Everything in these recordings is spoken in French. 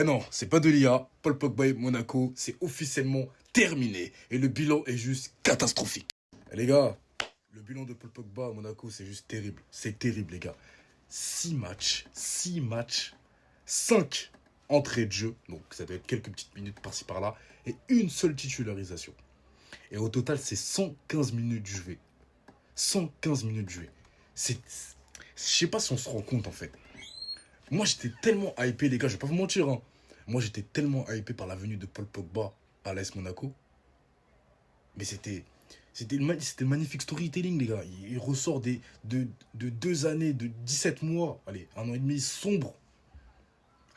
Eh non, c'est pas de l'IA. Paul Pogba et Monaco, c'est officiellement terminé. Et le bilan est juste catastrophique. Eh, les gars, le bilan de Paul Pogba à Monaco, c'est juste terrible. C'est terrible, les gars. 6 matchs, 5 entrées de jeu. Donc, ça doit être quelques petites minutes par-ci par-là. Et une seule titularisation. Et au total, c'est 115 minutes jouées. 115 minutes jouées. C'est. Je sais pas si on se rend compte, en fait. Moi, j'étais tellement hypé, les gars, je vais pas vous mentir, hein. Moi, j'étais tellement hypé par la venue de Paul Pogba à l'AS Monaco. Mais c'était magnifique storytelling, les gars. Il ressort de 2 années, de 17 mois, allez, 1 an et demi sombre.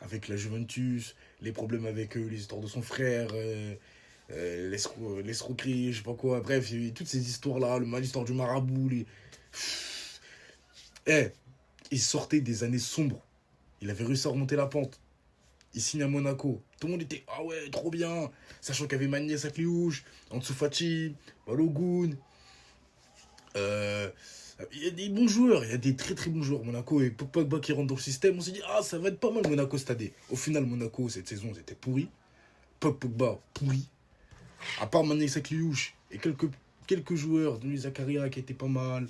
Avec la Juventus, les problèmes avec eux, les histoires de son frère, l'escroquerie, je sais pas quoi. Bref, il y a eu toutes ces histoires-là, l'histoire du marabout. Eh, il sortait des années sombres. Il avait réussi à remonter la pente. Il signe à Monaco. Tout le monde était ah ouais, trop bien. Sachant qu'il y avait Magnès Sakliouche, Ansu Fati, Balogun. Il y a des bons joueurs, il y a des très très bons joueurs. Monaco et Pogba qui rentrent dans le système. On s'est dit, ah, ça va être pas mal Monaco cette année. Au final, Monaco, cette saison, c'était pourri. Pogba, pourri. À part Magnès Sakliouche et quelques joueurs, Denis Zakaria qui était pas mal.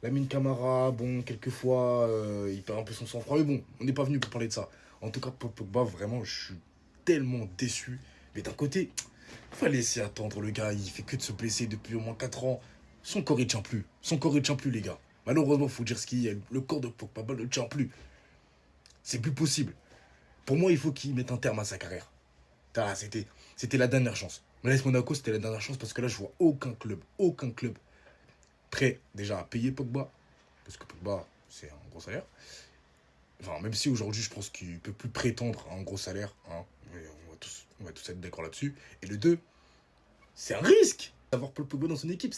Lamine Camara, bon, quelquefois, il perd un peu son sang-froid. Mais bon, on n'est pas venu pour parler de ça. En tout cas, Pogba, vraiment, je suis tellement déçu. Mais d'un côté, il fallait laisser attendre le gars. Il fait que de se blesser depuis au moins 4 ans. Son corps, il tient plus. Son corps, il tient plus, les gars. Malheureusement, il faut dire ce qu'il y a. Le corps de Pogba ne tient plus. C'est plus possible. Pour moi, il faut qu'il mette un terme à sa carrière. Ah, c'était la dernière chance. Mais l'AS Monaco, c'était la dernière chance parce que là, je vois aucun club prêt déjà à payer Pogba. Parce que Pogba, c'est un gros salaire. Enfin, même si aujourd'hui, je pense qu'il ne peut plus prétendre à un gros salaire. Hein, mais on va tous être d'accord là-dessus. Et le 2, c'est un risque d'avoir Paul Pogba dans son équipe.